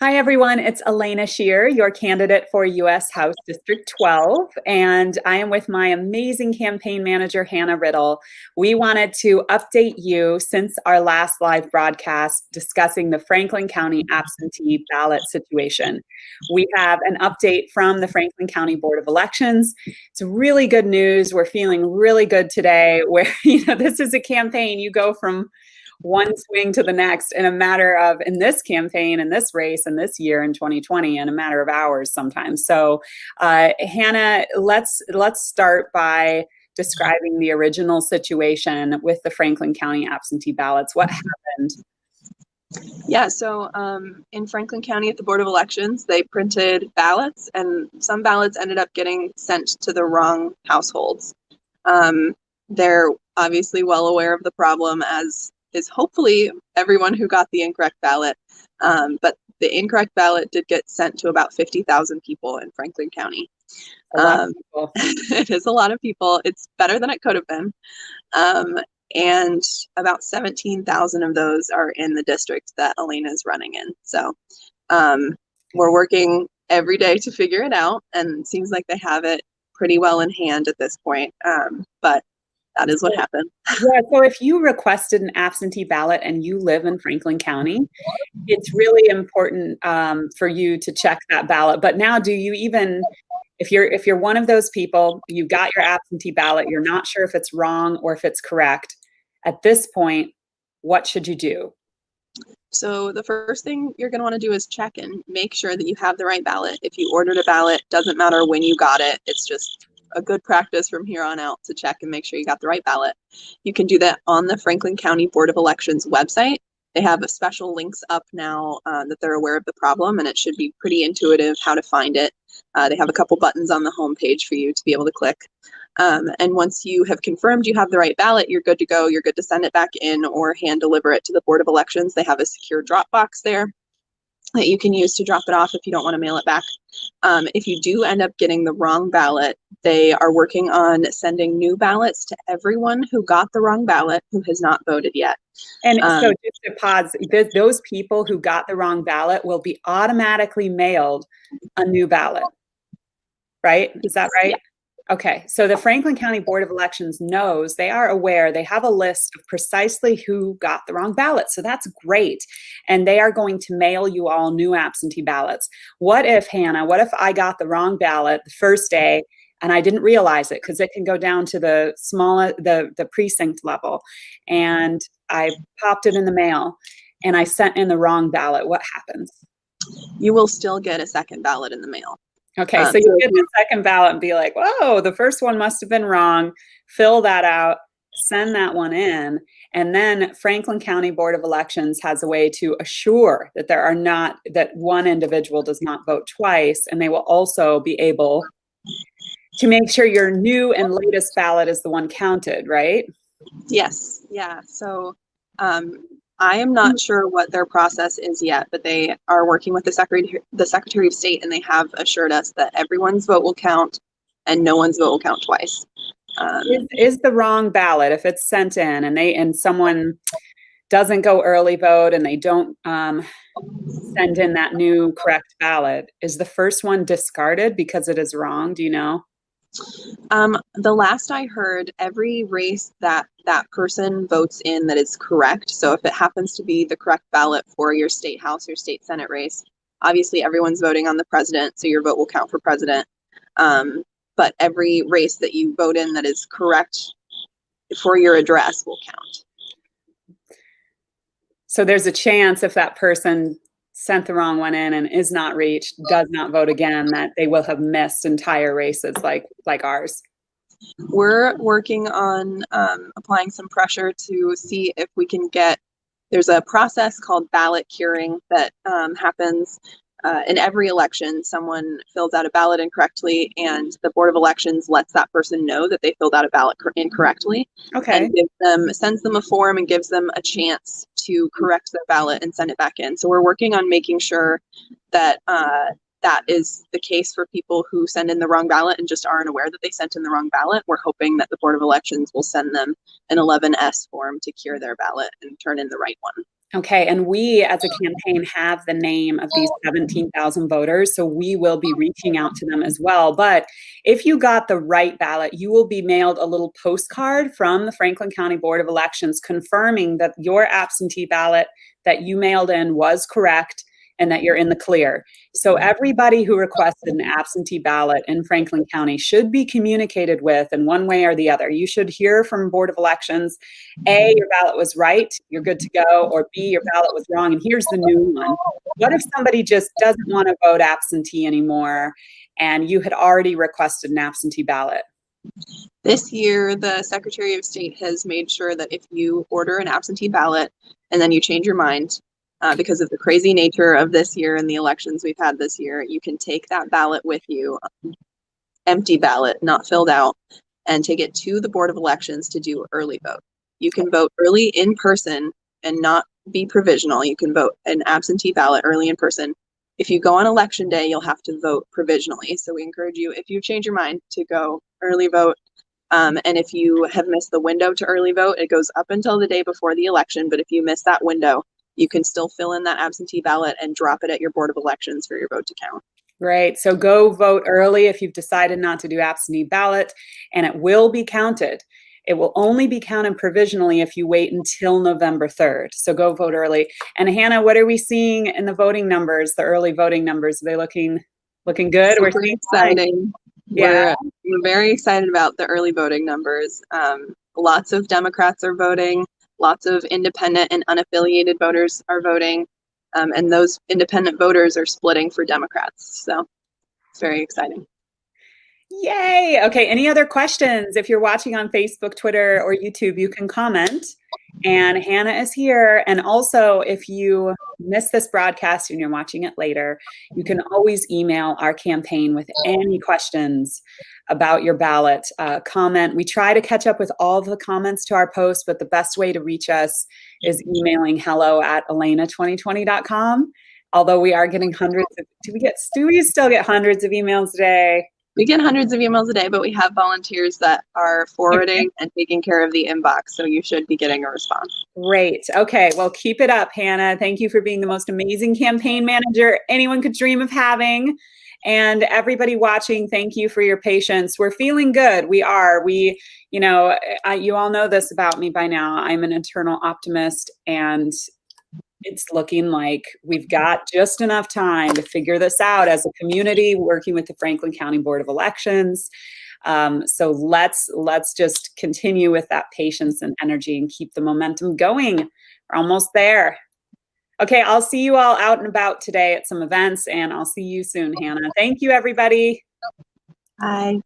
Hi, everyone. It's Alaina Shear, your candidate for U.S. House District 12, and I am with my amazing campaign manager, Hannah Riddle. We wanted to update you since our last live broadcast discussing the Franklin County absentee ballot situation. We have an update from the Franklin County Board of Elections. It's really good news. We're feeling really good today where, this is a campaign. You go from one swing to the next in a matter of, in this campaign, in this race, in this year, in 2020, in a matter of hours sometimes. So, Hannah, let's start by describing the original situation with the Franklin County absentee ballots. What happened? Yeah, so in Franklin County at the Board of Elections, they printed ballots, and some ballots ended up getting sent to the wrong households. They're obviously well aware of the problem, as is hopefully everyone who got the incorrect ballot. But the incorrect ballot did get sent to about 50,000 people in Franklin County. It is a lot of people. It's better than it could have been. And about 17,000 of those are in the district that Alaina is running in. So we're working every day to figure it out, and it seems like they have it pretty well in hand at this point. But that is what happened. Yeah, so if you requested an absentee ballot and you live in Franklin County, it's really important for you to check that ballot. But now, do you even, if you're one of those people, you got your absentee ballot, you're not sure if it's wrong or if it's correct, at this point, what should you do? So the first thing you're going to want to do is check and make sure that you have the right ballot. If you ordered a ballot, doesn't matter when you got it. It's just a good practice from here on out to check and make sure you got the right ballot. You can do that on the Franklin County Board of Elections website. They have a special links up now that they're aware of the problem, and it should be pretty intuitive how to find it. They have a couple buttons on the homepage for you to be able to click. And once you have confirmed you have the right ballot, you're good to go. You're good to send it back in or hand deliver it to the Board of Elections. They have a secure drop box there that you can use to drop it off if you don't want to mail it back. If you do end up getting the wrong ballot, they are working on sending new ballots to everyone who got the wrong ballot who has not voted yet. And so just to pause, those people who got the wrong ballot will be automatically mailed a new ballot, right? Is that right? Yeah. Okay, so the Franklin County Board of Elections knows, they are aware, they have a list of precisely who got the wrong ballot. So that's great. And they are going to mail you all new absentee ballots. What if, Hannah, what if I got the wrong ballot the first day and I didn't realize it, because it can go down to the the precinct level, and I popped it in the mail and I sent in the wrong ballot? What happens? You will still get a second ballot in the mail. Okay, so you get the second ballot and be like, whoa, the first one must have been wrong. Fill that out, send that one in. And then Franklin County Board of Elections has a way to assure that that one individual does not vote twice. And they will also be able to make sure your new and latest ballot is the one counted, right? Yes, yeah. So I am not sure what their process is yet, but they are working with the Secretary of State, and they have assured us that everyone's vote will count and no one's vote will count twice. Is the wrong ballot, if it's sent in and someone doesn't go early vote and they don't send in that new correct ballot, is the first one discarded because it is wrong? Do you know? The last I heard, every race that person votes in that is correct. So if it happens to be the correct ballot for your state house or state senate race, obviously everyone's voting on the president, so your vote will count for president. But every race that you vote in that is correct for your address will count. So there's a chance, if that person sent the wrong one in and is not reached, does not vote again, that they will have missed entire races like ours. We're working on applying some pressure to see if we can there's a process called ballot curing that happens in every election. Someone fills out a ballot incorrectly, and the Board of Elections lets that person know that they filled out a ballot incorrectly. Okay. And sends them a form and gives them a chance to correct their ballot and send it back in. So we're working on making sure that that is the case for people who send in the wrong ballot and just aren't aware that they sent in the wrong ballot. We're hoping that the Board of Elections will send them an 11S form to cure their ballot and turn in the right one. Okay, and we as a campaign have the name of these 17,000 voters, so we will be reaching out to them as well. But if you got the right ballot, you will be mailed a little postcard from the Franklin County Board of Elections confirming that your absentee ballot that you mailed in was correct and that you're in the clear. So everybody who requested an absentee ballot in Franklin County should be communicated with in one way or the other. You should hear from Board of Elections, A, your ballot was right, you're good to go, or B, your ballot was wrong, and here's the new one. What if somebody just doesn't want to vote absentee anymore and you had already requested an absentee ballot? This year, the Secretary of State has made sure that if you order an absentee ballot and then you change your mind, because of the crazy nature of this year and the elections we've had this year, you can take that ballot with you, empty ballot, not filled out, and take it to the Board of Elections to do early vote. You can vote early in person and not be provisional. You can vote an absentee ballot early in person. If you go on election day, you'll have to vote provisionally. So we encourage you, if you change your mind, to go early vote. And if you have missed the window to early vote, it goes up until the day before the election. But if you miss that window, you can still fill in that absentee ballot and drop it at your Board of Elections for your vote to count. Great. So go vote early if you've decided not to do absentee ballot, and it will be counted. It will only be counted provisionally if you wait until November 3rd. So go vote early. And Hannah, what are we seeing in the voting numbers, the early voting numbers? Are they looking good? Super exciting. Yeah. We're very excited about the early voting numbers. Lots of Democrats are voting. Lots of independent and unaffiliated voters are voting. And those independent voters are splitting for Democrats. So it's very exciting. Yay. Okay. Any other questions? If you're watching on Facebook, Twitter, or YouTube, you can comment. And Hannah is here. And also, if you miss this broadcast and you're watching it later, you can always email our campaign with any questions about your ballot. Comment. We try to catch up with all the comments to our post, but the best way to reach us is emailing hello@alaina2020.com. Although we are getting hundreds of, do we still get hundreds of emails a day? We get hundreds of emails a day, but we have volunteers that are forwarding and taking care of the inbox. So you should be getting a response. Great. Okay. Well, keep it up, Hannah. Thank you for being the most amazing campaign manager anyone could dream of having. And everybody watching, thank you for your patience. We're feeling good. We are. You all know this about me by now. I'm an eternal optimist, and it's looking like we've got just enough time to figure this out as a community working with the Franklin County Board of Elections. So let's just continue with that patience and energy and keep the momentum going. We're almost there. Okay, I'll see you all out and about today at some events, and I'll see you soon, Hannah. Thank you, everybody. Bye.